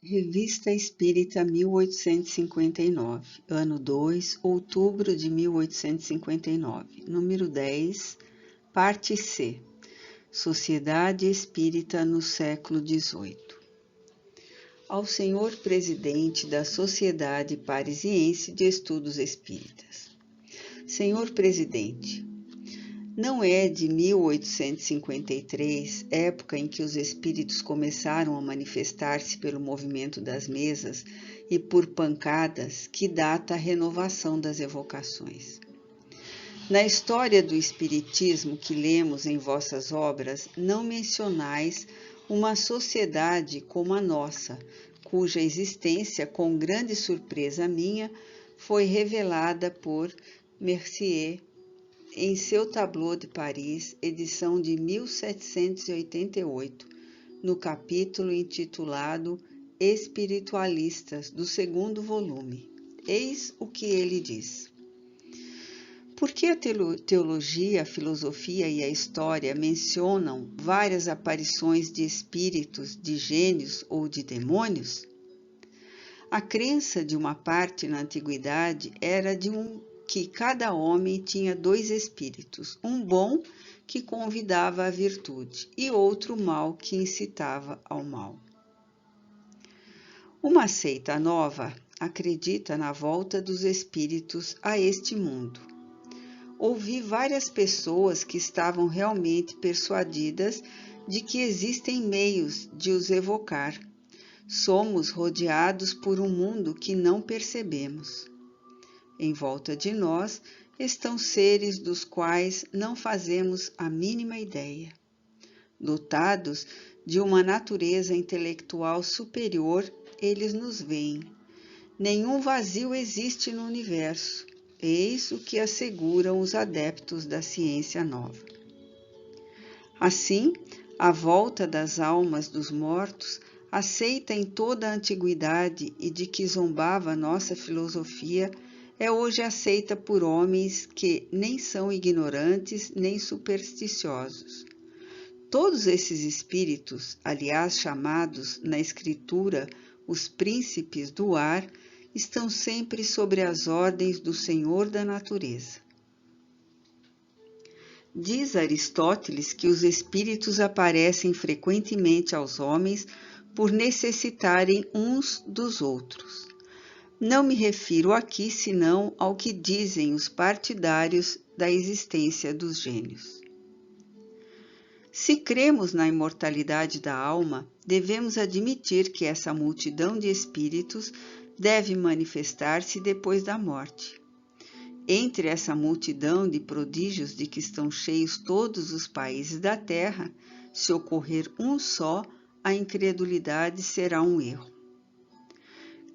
Revista Espírita 1859, ano 2, outubro de 1859, número 10, parte C, Sociedade Espírita no século XVIII. Ao senhor presidente da Sociedade Parisiense de Estudos Espíritas. Senhor presidente, não é de 1853, época em que os espíritos começaram a manifestar-se pelo movimento das mesas e por pancadas, que data a renovação das evocações. Na história do espiritismo que lemos em vossas obras, não mencionais uma sociedade como a nossa, cuja existência, com grande surpresa minha, foi revelada por Mercier em seu Tableau de Paris, edição de 1788, no capítulo intitulado Espiritualistas, do segundo volume. Eis o que ele diz. Por que a teologia, a filosofia e a história mencionam várias aparições de espíritos, de gênios ou de demônios? A crença de uma parte na antiguidade era que cada homem tinha dois espíritos, um bom que convidava à virtude e outro mau que incitava ao mal. Uma seita nova acredita na volta dos espíritos a este mundo. Ouvi várias pessoas que estavam realmente persuadidas de que existem meios de os evocar. Somos rodeados por um mundo que não percebemos. Em volta de nós estão seres dos quais não fazemos a mínima ideia. Dotados de uma natureza intelectual superior, eles nos veem. Nenhum vazio existe no universo. Eis o que asseguram os adeptos da ciência nova. Assim, a volta das almas dos mortos, aceita em toda a antiguidade e de que zombava nossa filosofia, é hoje aceita por homens que nem são ignorantes nem supersticiosos. Todos esses espíritos, aliás chamados na Escritura os príncipes do ar, estão sempre sobre as ordens do Senhor da natureza. Diz Aristóteles que os espíritos aparecem frequentemente aos homens por necessitarem uns dos outros. Não me refiro aqui senão ao que dizem os partidários da existência dos gênios. Se cremos na imortalidade da alma, devemos admitir que essa multidão de espíritos deve manifestar-se depois da morte. Entre essa multidão de prodígios de que estão cheios todos os países da terra, se ocorrer um só, a incredulidade será um erro.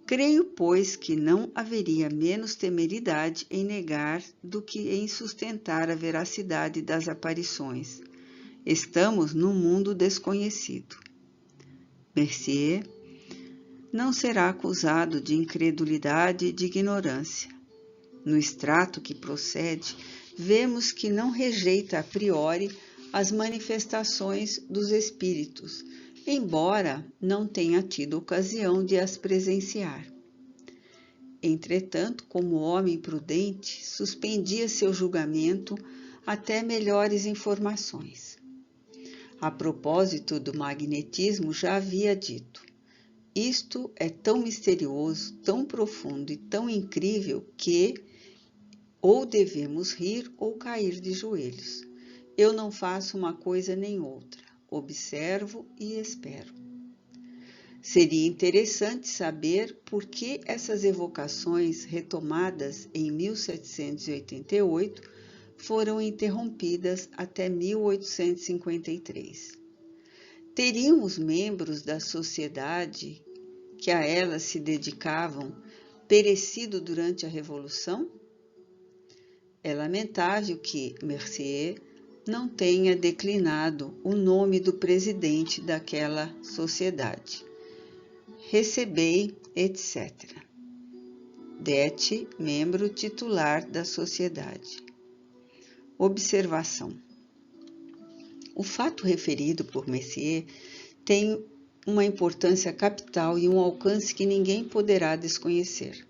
Creio, pois, que não haveria menos temeridade em negar do que em sustentar a veracidade das aparições. Estamos num mundo desconhecido. Mercier não será acusado de incredulidade e de ignorância. No extrato que procede, vemos que não rejeita a priori as manifestações dos espíritos, embora não tenha tido ocasião de as presenciar. Entretanto, como homem prudente, suspendia seu julgamento até melhores informações. A propósito do magnetismo, já havia dito: isto é tão misterioso, tão profundo e tão incrível que ou devemos rir ou cair de joelhos. Eu não faço uma coisa nem outra, observo e espero. Seria interessante saber por que essas evocações, retomadas em 1788, foram interrompidas até 1853. Teriam os membros da sociedade que a elas se dedicavam perecido durante a Revolução? É lamentável que Mercier não tenha declinado o nome do presidente daquela sociedade. Recebei, etc. Det, membro titular da sociedade. Observação. O fato referido por Mercier tem uma importância capital e um alcance que ninguém poderá desconhecer.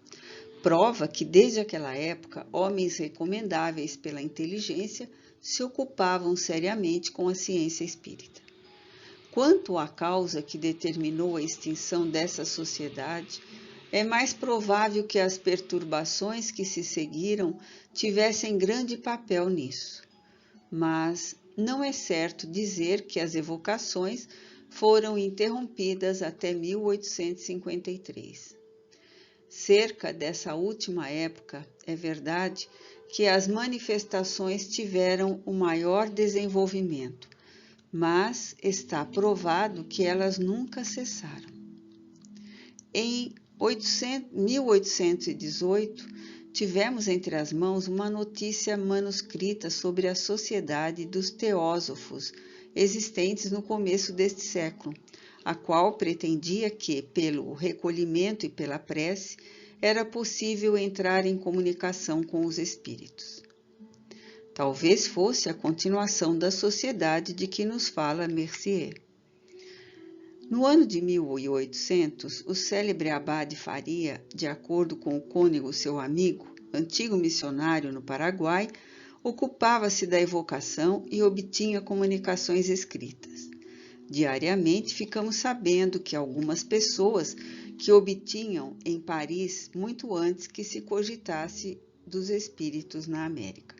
Prova que, desde aquela época, homens recomendáveis pela inteligência se ocupavam seriamente com a ciência espírita. Quanto à causa que determinou a extinção dessa sociedade, é mais provável que as perturbações que se seguiram tivessem grande papel nisso. Mas não é certo dizer que as evocações foram interrompidas até 1853. Cerca dessa última época, é verdade que as manifestações tiveram o maior desenvolvimento, mas está provado que elas nunca cessaram. Em 1818, tivemos entre as mãos uma notícia manuscrita sobre a sociedade dos teósofos existentes no começo deste século, a qual pretendia que, pelo recolhimento e pela prece, era possível entrar em comunicação com os espíritos. Talvez fosse a continuação da sociedade de que nos fala Mercier. No ano de 1800, o célebre abade Faria, de acordo com o cônego seu amigo, antigo missionário no Paraguai, ocupava-se da evocação e obtinha comunicações escritas. Diariamente ficamos sabendo que algumas pessoas que obtinham em Paris muito antes que se cogitasse dos espíritos na América.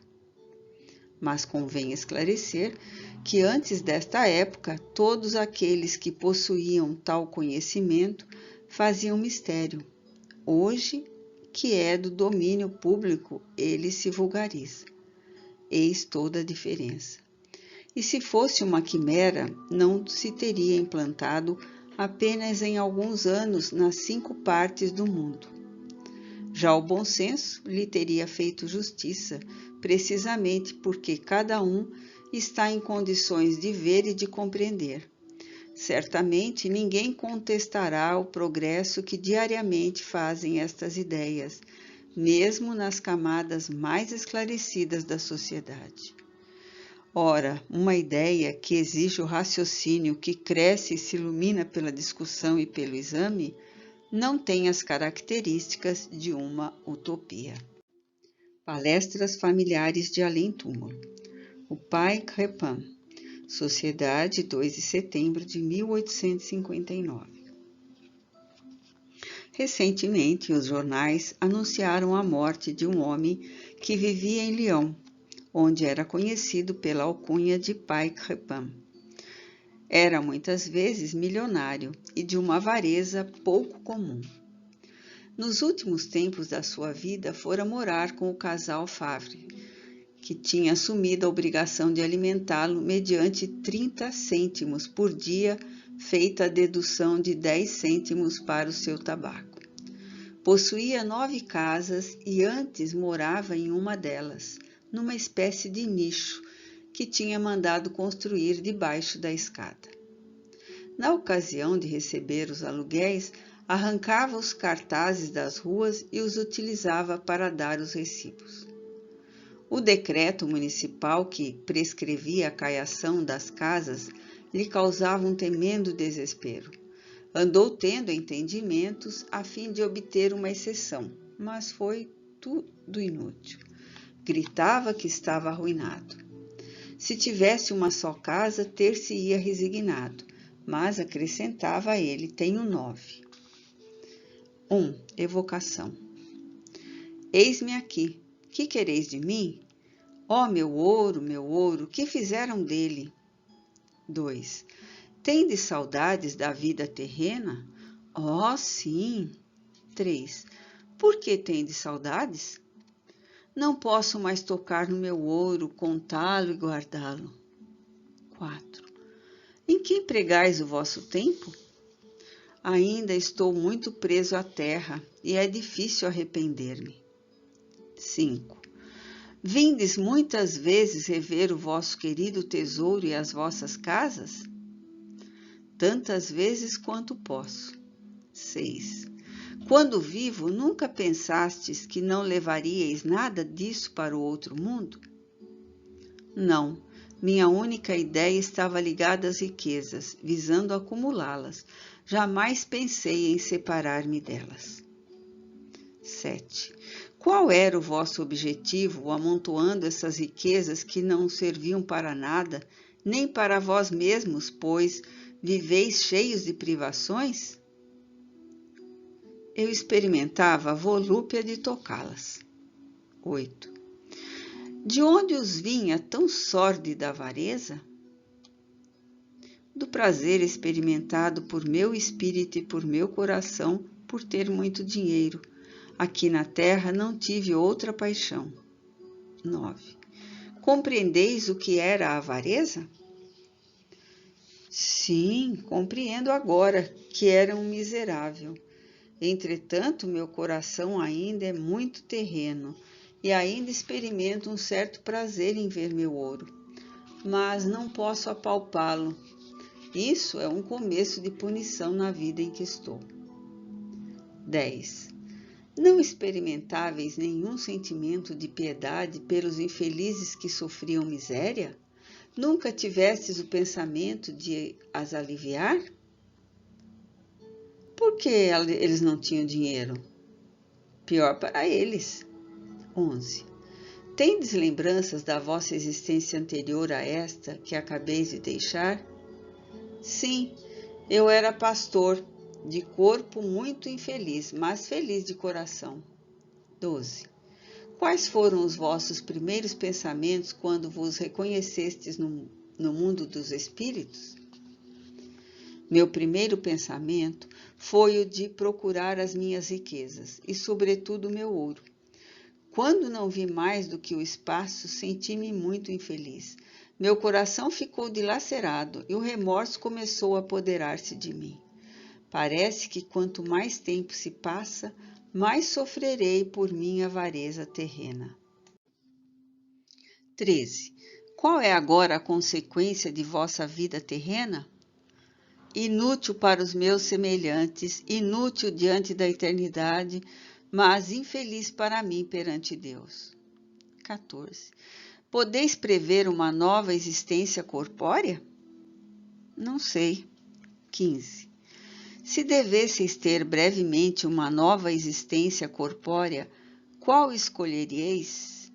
Mas convém esclarecer que antes desta época, todos aqueles que possuíam tal conhecimento faziam mistério. Hoje, que é do domínio público, ele se vulgariza. Eis toda a diferença. E se fosse uma quimera, não se teria implantado apenas em alguns anos nas 5 partes do mundo. Já o bom senso lhe teria feito justiça, precisamente porque cada um está em condições de ver e de compreender. Certamente ninguém contestará o progresso que diariamente fazem estas ideias, mesmo nas camadas mais esclarecidas da sociedade. Ora, uma ideia que exige o raciocínio, que cresce e se ilumina pela discussão e pelo exame, não tem as características de uma utopia. Palestras familiares de além-túmulo. O Pai Crepin, Sociedade, 2 de setembro de 1859. Recentemente, os jornais anunciaram a morte de um homem que vivia em Lyon, onde era conhecido pela alcunha de Pai Crepin. Era muitas vezes milionário e de uma avareza pouco comum. Nos últimos tempos da sua vida, fora morar com o casal Favre, que tinha assumido a obrigação de alimentá-lo mediante 30 cêntimos por dia, feita a dedução de 10 cêntimos para o seu tabaco. Possuía 9 casas e antes morava em uma delas, numa espécie de nicho que tinha mandado construir debaixo da escada. Na ocasião de receber os aluguéis, arrancava os cartazes das ruas e os utilizava para dar os recibos. O decreto municipal que prescrevia a caiação das casas lhe causava um tremendo desespero. Andou tendo entendimentos a fim de obter uma exceção, mas foi tudo inútil. Gritava que estava arruinado. Se tivesse uma só casa, ter-se-ia resignado, mas acrescentava a ele: tenho 9. 1. Evocação. Eis-me aqui. Que quereis de mim? Ó meu ouro, que fizeram dele? 2. Tendes saudades da vida terrena? Oh, sim. 3. Por que tendes saudades? Não posso mais tocar no meu ouro, contá-lo e guardá-lo. 4. Em que empregais o vosso tempo? Ainda estou muito preso à terra e é difícil arrepender-me. 5. Vindes muitas vezes rever o vosso querido tesouro e as vossas casas? Tantas vezes quanto posso. 6. Quando vivo, nunca pensastes que não levaríeis nada disso para o outro mundo? Não, minha única ideia estava ligada às riquezas, visando acumulá-las, jamais pensei em separar-me delas. 7. Qual era o vosso objetivo amontoando essas riquezas que não serviam para nada, nem para vós mesmos, pois viveis cheios de privações? Eu experimentava a volúpia de tocá-las. 8. De onde os vinha tão sórdida avareza? Do prazer experimentado por meu espírito e por meu coração por ter muito dinheiro. Aqui na terra não tive outra paixão. 9. Compreendeis o que era a avareza? Sim, compreendo agora que era um miserável. Entretanto, meu coração ainda é muito terreno e ainda experimento um certo prazer em ver meu ouro, mas não posso apalpá-lo. Isso é um começo de punição na vida em que estou. 10. Não experimentáveis nenhum sentimento de piedade pelos infelizes que sofriam miséria? Nunca tivestes o pensamento de as aliviar? Por que eles não tinham dinheiro? Pior para eles. 11. Tendes lembranças da vossa existência anterior a esta que acabeis de deixar? Sim, eu era pastor, de corpo muito infeliz, mas feliz de coração. 12. Quais foram os vossos primeiros pensamentos quando vos reconhecestes no mundo dos espíritos? Meu primeiro pensamento foi o de procurar as minhas riquezas e, sobretudo, o meu ouro. Quando não vi mais do que o espaço, senti-me muito infeliz. Meu coração ficou dilacerado e o remorso começou a apoderar-se de mim. Parece que quanto mais tempo se passa, mais sofrerei por minha avareza terrena. 13. Qual é agora a consequência de vossa vida terrena? Inútil para os meus semelhantes, inútil diante da eternidade, mas infeliz para mim perante Deus. 14. Podeis prever uma nova existência corpórea? Não sei. 15. Se devesseis ter brevemente uma nova existência corpórea, qual escolheríeis?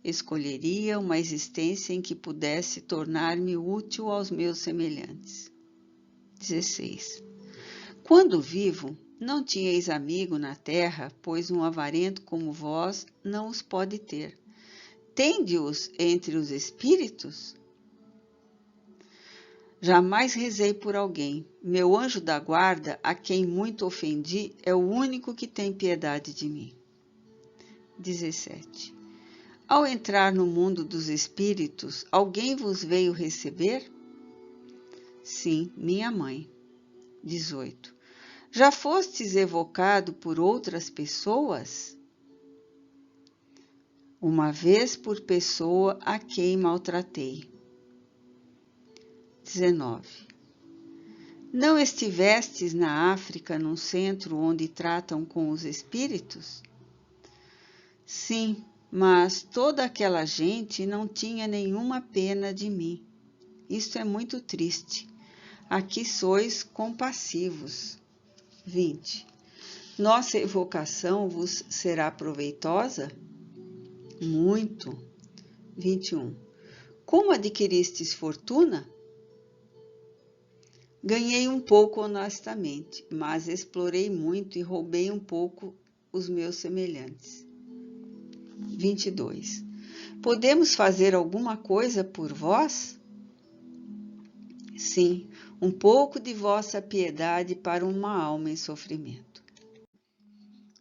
Escolheria uma existência em que pudesse tornar-me útil aos meus semelhantes. 16. Quando vivo, não tinhais amigo na terra, pois um avarento como vós não os pode ter. Tende-os entre os espíritos? Jamais rezei por alguém. Meu anjo da guarda, a quem muito ofendi, é o único que tem piedade de mim. 17. Ao entrar no mundo dos espíritos, alguém vos veio receber? Sim, minha mãe. 18. Já fostes evocado por outras pessoas? Uma vez por pessoa a quem maltratei. 19. Não estivestes na África num centro onde tratam com os espíritos? Sim, mas toda aquela gente não tinha nenhuma pena de mim. Isto é muito triste. Aqui sois compassivos. 20. Nossa evocação vos será proveitosa? Muito. 21. Como adquiristes fortuna? Ganhei um pouco honestamente, mas explorei muito e roubei um pouco os meus semelhantes. 22. Podemos fazer alguma coisa por vós? Sim, um pouco de vossa piedade para uma alma em sofrimento.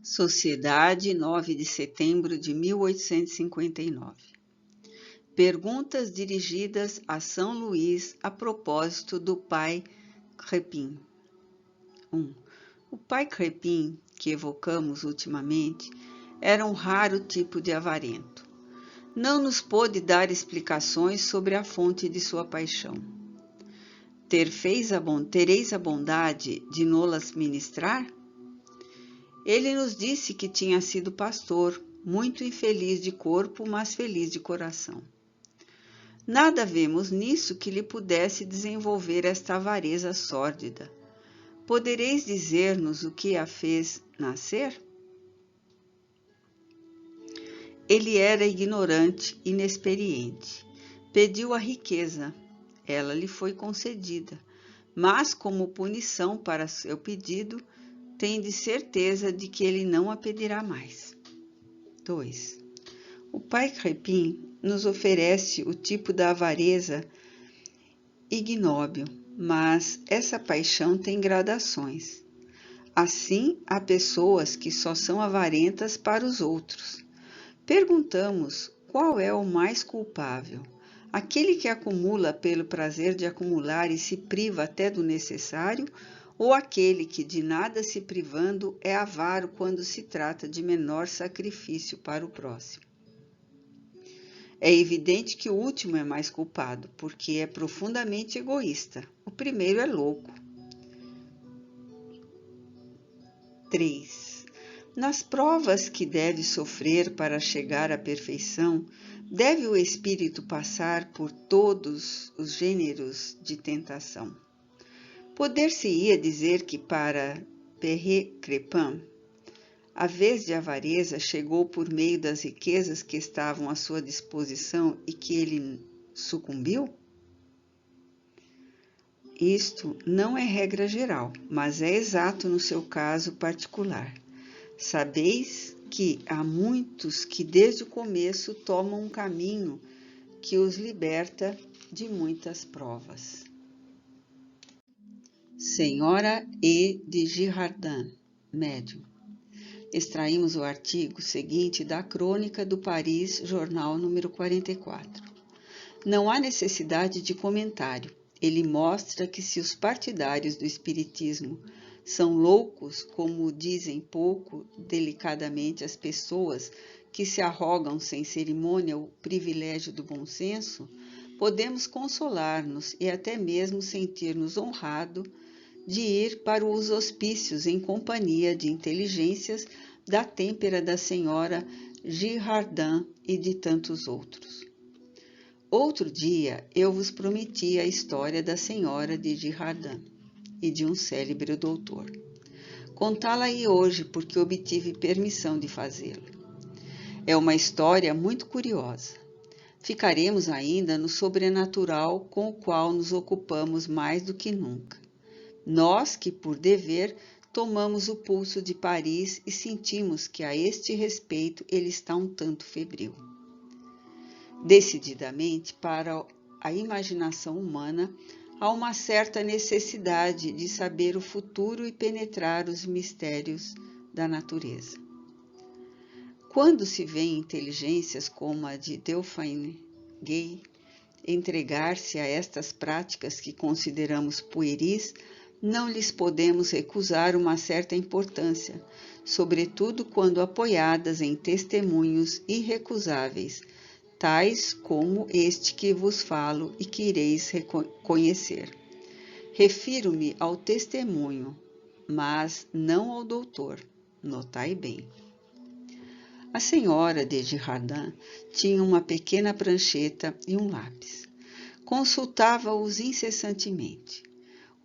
Sociedade, 9 de setembro de 1859. Perguntas dirigidas a São Luís a propósito do pai Crespin. 1. O pai Crespin, que evocamos ultimamente, era um raro tipo de avarento. Não nos pôde dar explicações sobre a fonte de sua paixão. Tereis a bondade de nolas ministrar? Ele nos disse que tinha sido pastor, muito infeliz de corpo, mas feliz de coração. Nada vemos nisso que lhe pudesse desenvolver esta avareza sórdida. Podereis dizer-nos o que a fez nascer? Ele era ignorante, inexperiente. Pediu a riqueza. Ela lhe foi concedida, mas como punição para seu pedido, tende certeza de que ele não a pedirá mais. 2. O pai Crépin nos oferece o tipo da avareza ignóbil, mas essa paixão tem gradações. Assim, há pessoas que só são avarentas para os outros. Perguntamos qual é o mais culpável: aquele que acumula pelo prazer de acumular e se priva até do necessário, ou aquele que, de nada se privando, é avaro quando se trata de menor sacrifício para o próximo? É evidente que o último é mais culpado, porque é profundamente egoísta. O primeiro é louco. 3. Nas provas que deve sofrer para chegar à perfeição, deve o espírito passar por todos os gêneros de tentação. Poder-se-ia dizer que para Pierre Crépin, a vez de avareza chegou por meio das riquezas que estavam à sua disposição e que ele sucumbiu? Isto não é regra geral, mas é exato no seu caso particular. Sabeis que há muitos que desde o começo tomam um caminho que os liberta de muitas provas. Senhora E. de Girardin, médium. Extraímos o artigo seguinte da Crônica do Paris, jornal número 44. Não há necessidade de comentário. Ele mostra que se os partidários do espiritismo são loucos, como dizem pouco delicadamente as pessoas que se arrogam sem cerimônia o privilégio do bom senso, podemos consolar-nos e até mesmo sentir-nos honrados de ir para os hospícios em companhia de inteligências da têmpera da senhora Girardin e de tantos outros. Outro dia eu vos prometi a história da senhora de Girardin e de um célebre doutor. Contá-la-ei hoje porque obtive permissão de fazê-lo. É uma história muito curiosa. Ficaremos ainda no sobrenatural com o qual nos ocupamos mais do que nunca. Nós que, por dever, tomamos o pulso de Paris e sentimos que a este respeito ele está um tanto febril. Decididamente, para a imaginação humana, há uma certa necessidade de saber o futuro e penetrar os mistérios da natureza. Quando se vê inteligências como a de Delphine Gay entregar-se a estas práticas que consideramos pueris, não lhes podemos recusar uma certa importância, sobretudo quando apoiadas em testemunhos irrecusáveis, tais como este que vos falo e que ireis conhecer. Refiro-me ao testemunho, mas não ao doutor, notai bem. A senhora de Girardin tinha uma pequena prancheta e um lápis. Consultava-os incessantemente.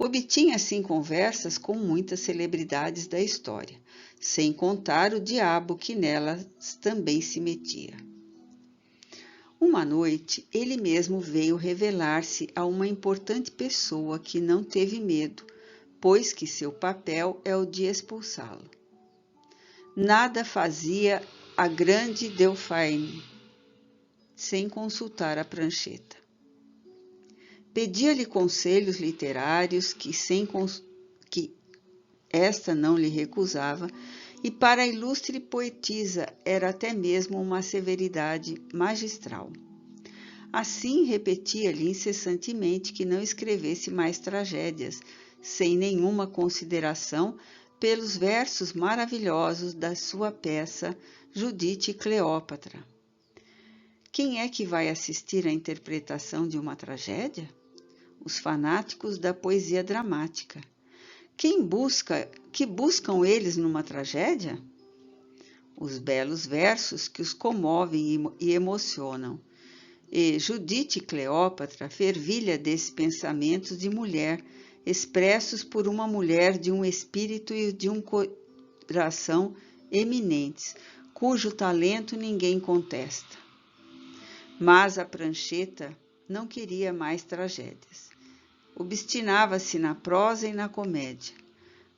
Obtinha assim conversas com muitas celebridades da história, sem contar o diabo que nelas também se metia. Uma noite, ele mesmo veio revelar-se a uma importante pessoa que não teve medo, pois que seu papel é o de expulsá-lo. Nada fazia a grande Delphine sem consultar a prancheta. Pedia-lhe conselhos literários que esta não lhe recusava, e para a ilustre poetisa era até mesmo uma severidade magistral. Assim repetia-lhe incessantemente que não escrevesse mais tragédias, sem nenhuma consideração pelos versos maravilhosos da sua peça Judite e Cleópatra. Quem é que vai assistir à interpretação de uma tragédia? Os fanáticos da poesia dramática. Que buscam eles numa tragédia? Os belos versos que os comovem e emocionam. e Judite e Cleópatra, fervilha desses pensamentos de mulher, expressos por uma mulher de um espírito e de um coração eminentes, cujo talento ninguém contesta. Mas a prancheta não queria mais tragédias. Obstinava-se na prosa e na comédia.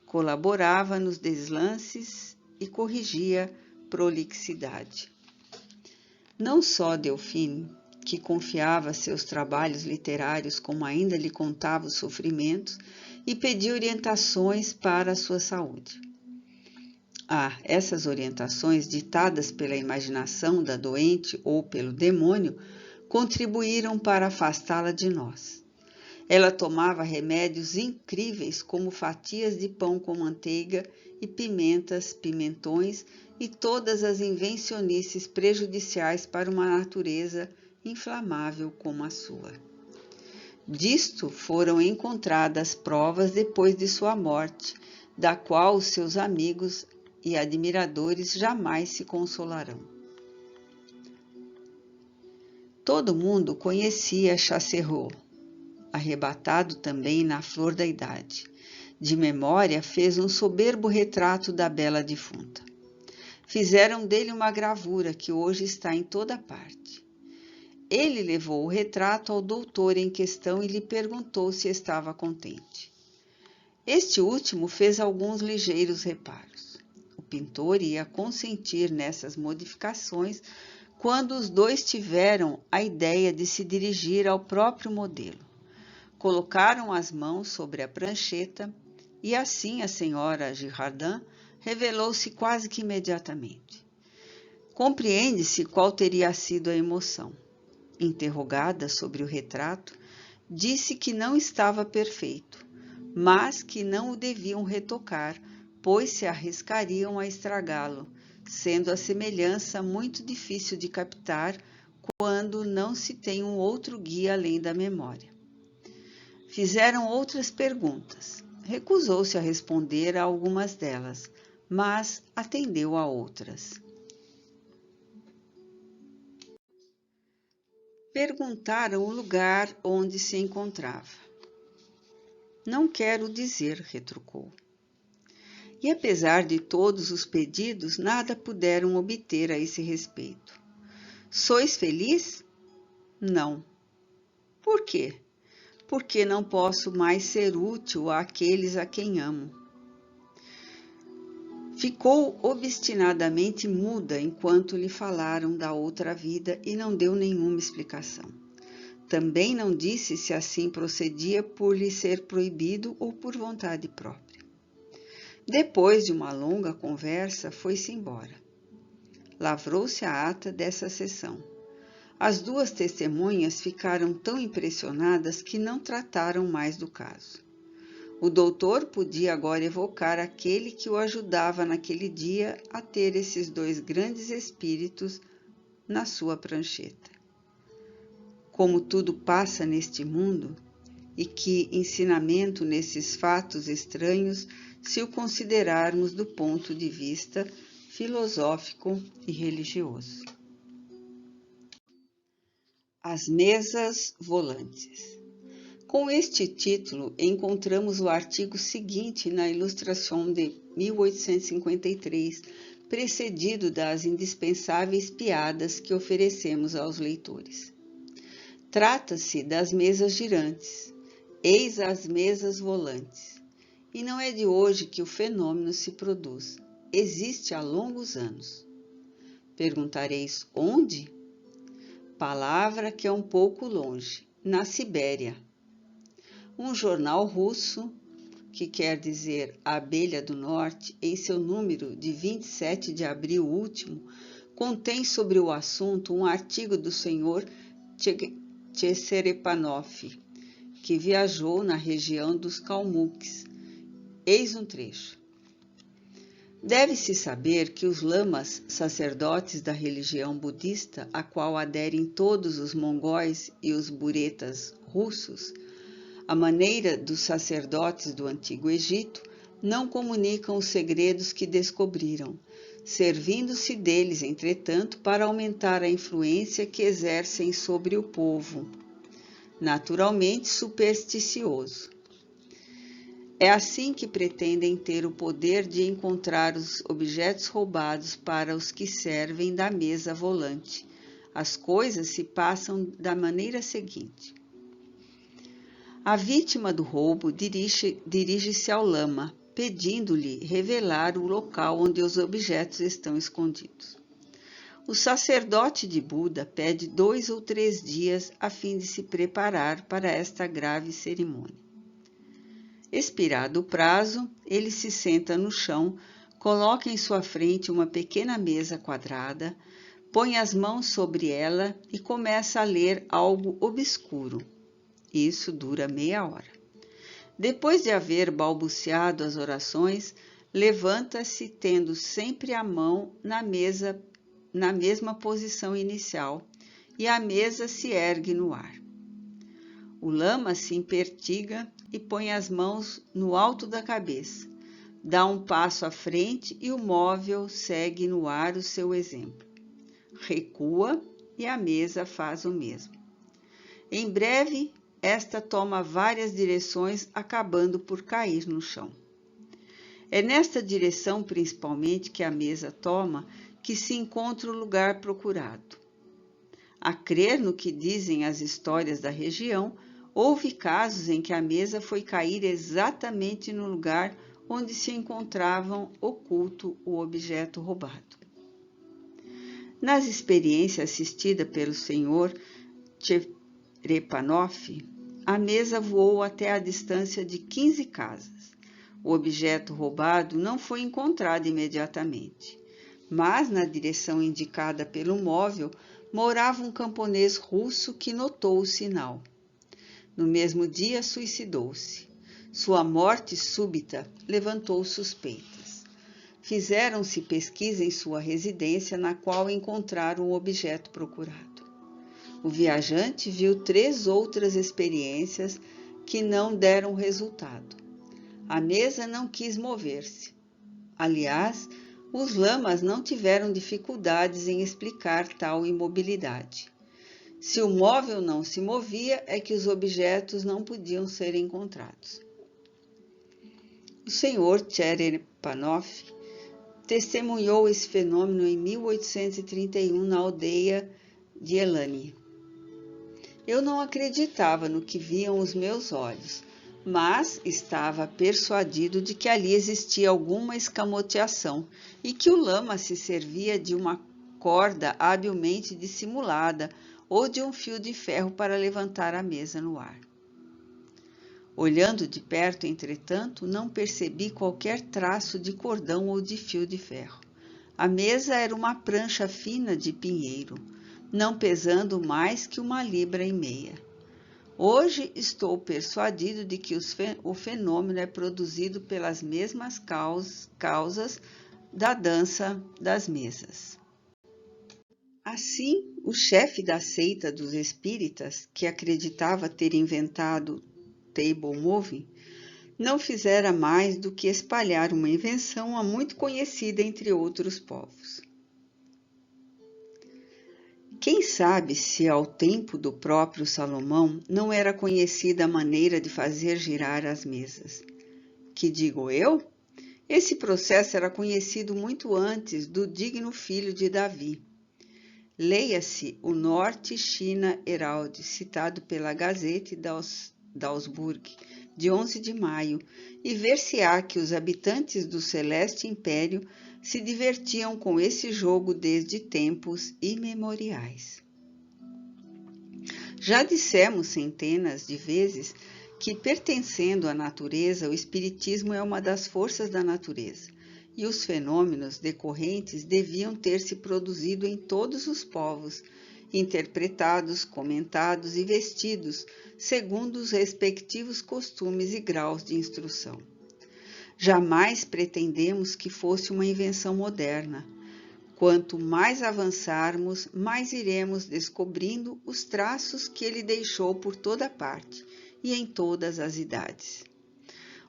Colaborava nos deslances e corrigia prolixidade. Não só Delphine, que confiava seus trabalhos literários como ainda lhe contava os sofrimentos e pedia orientações para a sua saúde. Essas orientações, ditadas pela imaginação da doente ou pelo demônio, contribuíram para afastá-la de nós. Ela tomava remédios incríveis como fatias de pão com manteiga e pimentas, pimentões e todas as invencionices prejudiciais para uma natureza inflamável como a sua. Disto foram encontradas provas depois de sua morte, da qual os seus amigos e admiradores jamais se consolarão. Todo mundo conhecia Chassereau, arrebatado também na flor da idade. De memória fez um soberbo retrato da bela defunta. Fizeram dele uma gravura que hoje está em toda parte. Ele levou o retrato ao doutor em questão e lhe perguntou se estava contente. Este último fez alguns ligeiros reparos. O pintor ia consentir nessas modificações quando os dois tiveram a ideia de se dirigir ao próprio modelo. Colocaram as mãos sobre a prancheta e assim a senhora Girardin revelou-se quase que imediatamente. Compreende-se qual teria sido a emoção. Interrogada sobre o retrato, disse que não estava perfeito, mas que não o deviam retocar, pois se arriscariam a estragá-lo, sendo a semelhança muito difícil de captar quando não se tem um outro guia além da memória. Fizeram outras perguntas. Recusou-se a responder a algumas delas, mas atendeu a outras. Perguntaram o lugar onde se encontrava. Não quero dizer, retrucou. E apesar de todos os pedidos, nada puderam obter a esse respeito. Sois feliz? Não. Por quê? Porque não posso mais ser útil àqueles a quem amo. Ficou obstinadamente muda enquanto lhe falaram da outra vida e não deu nenhuma explicação. Também não disse se assim procedia por lhe ser proibido ou por vontade própria. Depois de uma longa conversa, foi-se embora. Lavrou-se a ata dessa sessão. As duas testemunhas ficaram tão impressionadas que não trataram mais do caso. O doutor podia agora evocar aquele que o ajudava naquele dia a ter esses dois grandes espíritos na sua prancheta. Como tudo passa neste mundo, e que ensinamento nesses fatos estranhos se o considerarmos do ponto de vista filosófico e religioso. As mesas volantes. Com este título, encontramos o artigo seguinte na Ilustração de 1853, precedido das indispensáveis piadas que oferecemos aos leitores. Trata-se das mesas girantes, eis as mesas volantes. E não é de hoje que o fenômeno se produz, existe há longos anos. Perguntareis onde? Palavra que é um pouco longe, na Sibéria. Um jornal russo, que quer dizer a Abelha do Norte, em seu número de 27 de abril último, contém sobre o assunto um artigo do senhor Tcherepanov, que viajou na região dos Kalmucks. Eis um trecho. Deve-se saber que os lamas, sacerdotes da religião budista, a qual aderem todos os mongóis e os buretas russos, à maneira dos sacerdotes do Antigo Egito, não comunicam os segredos que descobriram, servindo-se deles, entretanto, para aumentar a influência que exercem sobre o povo, naturalmente supersticioso. É assim que pretendem ter o poder de encontrar os objetos roubados para os que servem da mesa volante. As coisas se passam da maneira seguinte. A vítima do roubo dirige-se ao lama, pedindo-lhe revelar o local onde os objetos estão escondidos. O sacerdote de Buda pede 2 ou 3 dias a fim de se preparar para esta grave cerimônia. Expirado o prazo, ele se senta no chão, coloca em sua frente uma pequena mesa quadrada, põe as mãos sobre ela e começa a ler algo obscuro. Isso dura meia hora. Depois de haver balbuciado as orações, levanta-se tendo sempre a mão na mesma posição inicial e a mesa se ergue no ar. O lama se impertiga e põe as mãos no alto da cabeça, dá um passo à frente e o móvel segue no ar o seu exemplo. Recua e a mesa faz o mesmo. Em breve, esta toma várias direções, acabando por cair no chão. É nesta direção, principalmente, que a mesa toma, que se encontra o lugar procurado. A crer no que dizem as histórias da região, houve casos em que a mesa foi cair exatamente no lugar onde se encontravam oculto o objeto roubado. Nas experiências assistidas pelo Sr. Cherepanov, a mesa voou até a distância de 15 casas. O objeto roubado não foi encontrado imediatamente, mas na direção indicada pelo móvel morava um camponês russo que notou o sinal. No mesmo dia, suicidou-se. Sua morte súbita levantou suspeitas. Fizeram-se pesquisa em sua residência, na qual encontraram o objeto procurado. O viajante viu 3 outras experiências que não deram resultado. A mesa não quis mover-se. Aliás, os lamas não tiveram dificuldades em explicar tal imobilidade. Se o móvel não se movia, é que os objetos não podiam ser encontrados. O Sr. Cherepanov testemunhou esse fenômeno em 1831 na aldeia de Elani. Eu não acreditava no que viam os meus olhos, mas estava persuadido de que ali existia alguma escamoteação e que o lama se servia de uma corda habilmente dissimulada ou de um fio de ferro para levantar a mesa no ar. Olhando de perto, entretanto, não percebi qualquer traço de cordão ou de fio de ferro. A mesa era uma prancha fina de pinheiro, não pesando mais que 1,5 libras. Hoje estou persuadido de que o fenômeno é produzido pelas mesmas causas da dança das mesas. Assim, o chefe da seita dos espíritas, que acreditava ter inventado table moving, não fizera mais do que espalhar uma invenção muito conhecida entre outros povos. Quem sabe se ao tempo do próprio Salomão não era conhecida a maneira de fazer girar as mesas. Que digo eu? Esse processo era conhecido muito antes do digno filho de Davi. Leia-se o Norte China Herald, citado pela Gazette d'Augsburg, de 11 de maio, e ver-se-á que os habitantes do Celeste Império se divertiam com esse jogo desde tempos imemoriais. Já dissemos centenas de vezes que, pertencendo à natureza, o espiritismo é uma das forças da natureza, e os fenômenos decorrentes deviam ter se produzido em todos os povos, interpretados, comentados e vestidos segundo os respectivos costumes e graus de instrução. Jamais pretendemos que fosse uma invenção moderna. Quanto mais avançarmos, mais iremos descobrindo os traços que ele deixou por toda parte e em todas as idades.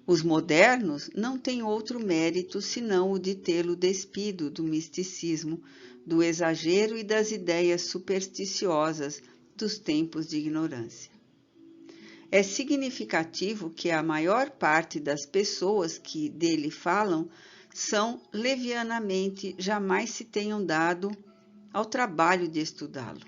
Os modernos não têm outro mérito senão o de tê-lo despido do misticismo, do exagero e das ideias supersticiosas dos tempos de ignorância. É significativo que a maior parte das pessoas que dele falam são levianamente, jamais se tenham dado ao trabalho de estudá-lo.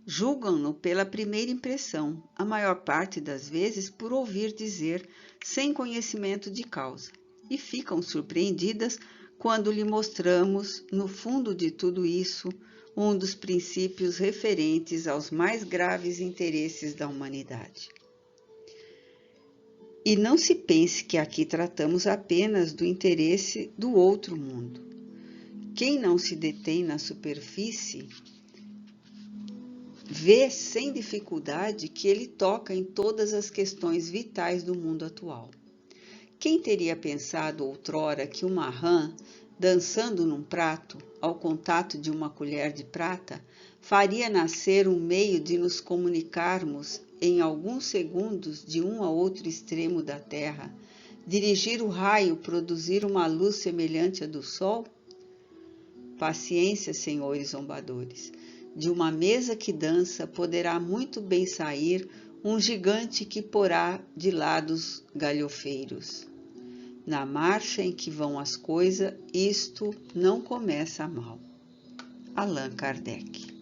Julgam-no pela primeira impressão, a maior parte das vezes por ouvir dizer, sem conhecimento de causa, e ficam surpreendidas quando lhe mostramos, no fundo de tudo isso, um dos princípios referentes aos mais graves interesses da humanidade. E não se pense que aqui tratamos apenas do interesse do outro mundo. Quem não se detém na superfície vê sem dificuldade que ele toca em todas as questões vitais do mundo atual. Quem teria pensado outrora que uma rã, dançando num prato, ao contato de uma colher de prata, faria nascer um meio de nos comunicarmos em alguns segundos de um a outro extremo da Terra, dirigir o raio, produzir uma luz semelhante à do Sol? Paciência, senhores zombadores. De uma mesa que dança poderá muito bem sair um gigante que porá de lados galhofeiros. Na marcha em que vão as coisas, isto não começa mal. Allan Kardec.